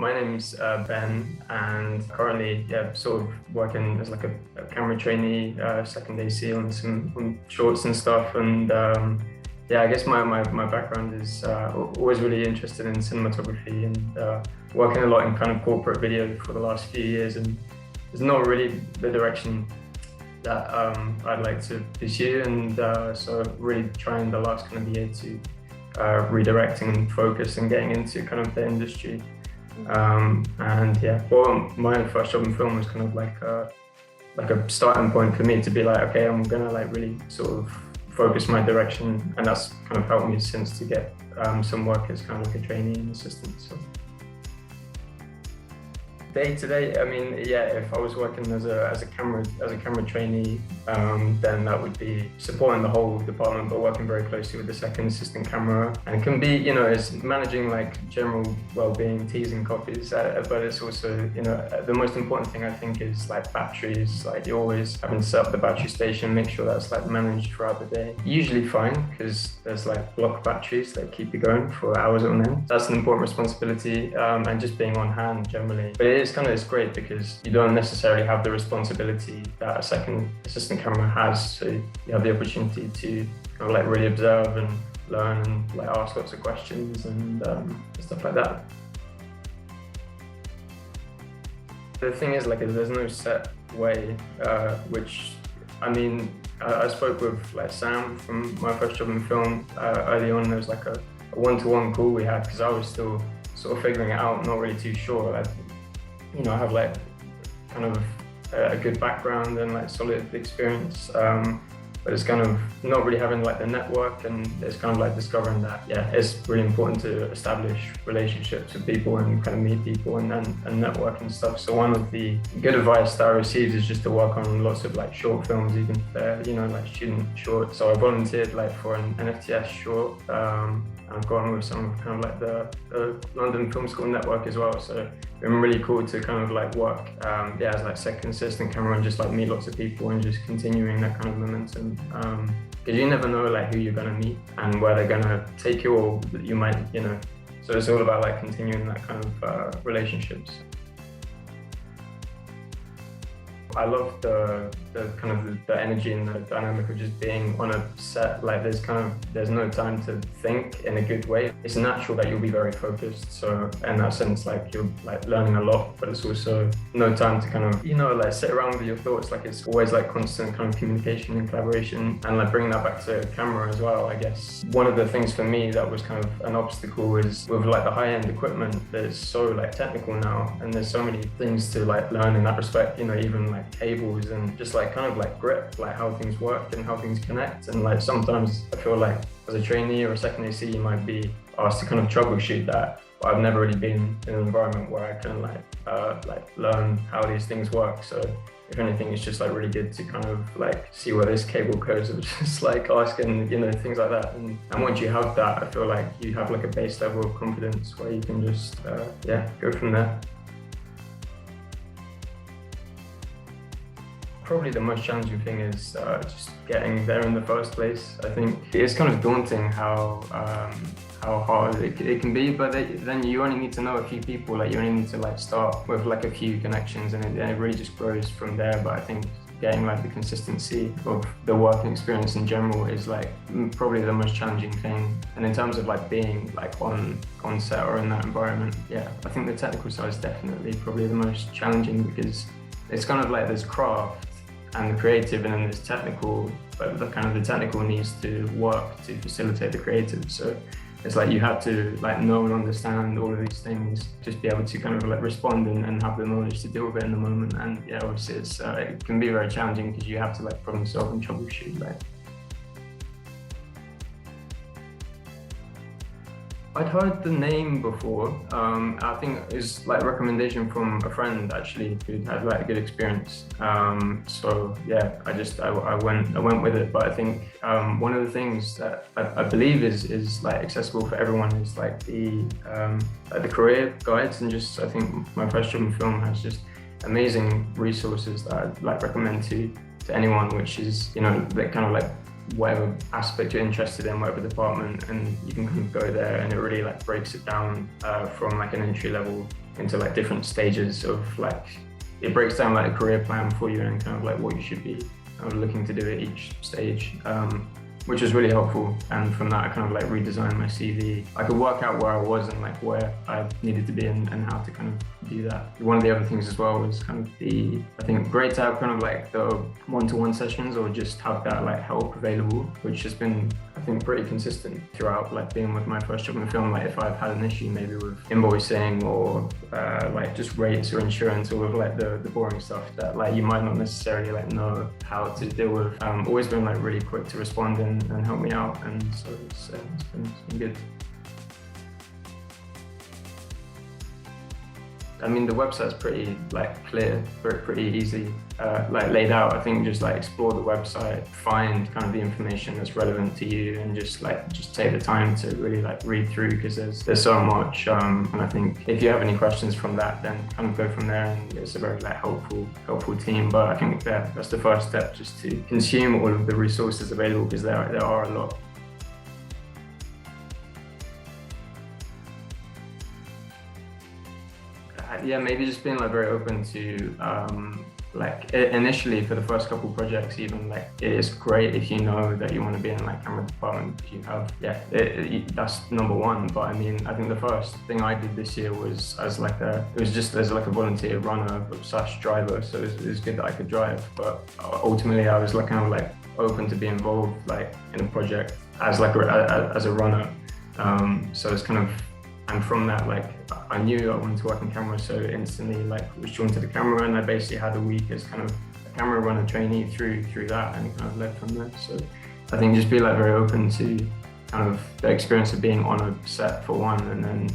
My name's Ben, and currently, sort of working as like a camera trainee, second AC on some shorts and stuff. And I guess my background is always really interested in cinematography and working a lot in kind of corporate video for the last few years. And it's not really the direction that I'd like to pursue, and so really trying the last kind of year to redirecting and focus and getting into kind of the industry. Well, my first job in film was kind of like a starting point for me to be like, okay, I'm gonna like really sort of focus my direction, and that's kind of helped me since to get some work as kind of like a trainee and assistant. So day to day, I mean, if I was working as a camera trainee, then that would be supporting the whole department, but working very closely with the second assistant camera. And it can be, it's managing like general well-being, teas and coffees, but it's also, the most important thing I think is like batteries. Like you're always having to set up the battery station, make sure that's like managed throughout the day. Usually fine, because there's like block batteries that keep you going for hours on end. That's an important responsibility, and just being on hand generally. But it's great because you don't necessarily have the responsibility that a second assistant camera has, so you have the opportunity to like really observe and learn and like ask lots of questions and stuff like that. The thing is, like, there's no set way, which I mean, I spoke with like Sam from my first job in film early on. There was like a one-to-one call we had because I was still sort of figuring it out, not really too sure. I have like kind of a good background and like solid experience, but it's kind of not really having like the network, and it's kind of like discovering that it's really important to establish relationships with people and kind of meet people and network and stuff. So one of the good advice that I received is just to work on lots of like short films, even if they're like student shorts. So I volunteered like for an NFTS short. I've gone with some of kind of like the London Film School network as well. So it's been really cool to kind of like work as like second assistant camera and just like meet lots of people and just continuing that kind of momentum. Because you never know like who you're gonna meet and where they're gonna take you, or you might, so it's all about like continuing that kind of relationships. I love the kind of the energy and the dynamic of just being on a set. Like there's no time to think in a good way. It's natural that you'll be very focused. So in that sense, like you're like learning a lot, but it's also no time to kind of, like sit around with your thoughts. Like it's always like constant kind of communication and collaboration, and like bringing that back to camera as well. I guess one of the things for me that was kind of an obstacle is with like the high-end equipment that's so like technical now, and there's so many things to like learn in that respect, even like cables and just like kind of like grip, like how things work and how things connect. And like sometimes I feel like as a trainee or a second AC, you might be asked to kind of troubleshoot that, but I've never really been in an environment where I can like learn how these things work. So if anything, it's just like really good to kind of like see where this cable goes, or just like asking, things like that. And once you have that, I feel like you have like a base level of confidence where you can just go from there. Probably the most challenging thing is just getting there in the first place. I think it's kind of daunting how hard it can be, but then you only need to know a few people. Like you only need to like start with like a few connections, and it really just grows from there. But I think getting like the consistency of the working experience in general is like probably the most challenging thing. And in terms of like being like on set or in that environment, I think the technical side is definitely probably the most challenging, because it's kind of like this craft and the creative, and then there's technical, but the technical needs to work to facilitate the creative. So it's like you have to like know and understand all of these things, just be able to kind of like respond and have the knowledge to deal with it in the moment. And obviously it can be very challenging because you have to like problem solve and troubleshoot. Like I'd heard the name before. I think it was like a recommendation from a friend actually who had like a good experience. So I went with it. But I think one of the things that I believe is like accessible for everyone is like the career guides, and just I think my first job in film has just amazing resources that I'd like recommend to anyone, which is that kind of like whatever aspect you're interested in, whatever department, and you can kind of go there, and it really like breaks it down from like an entry level into like different stages of like, it breaks down like a career plan for you and kind of like what you should be looking to do at each stage, which was really helpful. And from that, I kind of like redesigned my CV. I could work out where I was and like where I needed to be and how to kind of do that. One of the other things as well was kind of I think great to have kind of like the one-to-one sessions or just have that like help available, which has been, I think, pretty consistent throughout like being with my first job in the film. Like if I've had an issue maybe with invoicing or like just rates or insurance or with like the boring stuff that like you might not necessarily like know how to deal with, always been like really quick to respond and help me out, and so it's been good. I mean, the website's pretty like clear, pretty easy, like laid out. I think just like explore the website, find kind of the information that's relevant to you, and just take the time to really like read through, because there's so much. And I think if you have any questions from that, then kind of go from there. And it's a very like helpful team. But I think that's the first step, just to consume all of the resources available, because there are a lot. Yeah, maybe just being like very open to like initially for the first couple projects, even like it is great if you know that you want to be in like camera department. If you have, that's number one. But I mean, I think the first thing I did this year was as like a volunteer runner / driver, so it was good that I could drive. But ultimately, I was like kind of like open to be involved like in a project as like as a runner. So it's kind of. And from that, like, I knew I wanted to work on camera, so instantly, like, was drawn to the camera, and I basically had a week as kind of a camera runner trainee through that, and kind of led from there. So I think just be like very open to kind of the experience of being on a set for one, and then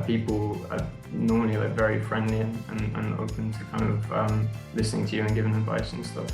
people are normally like very friendly and open to kind of listening to you and giving advice and stuff.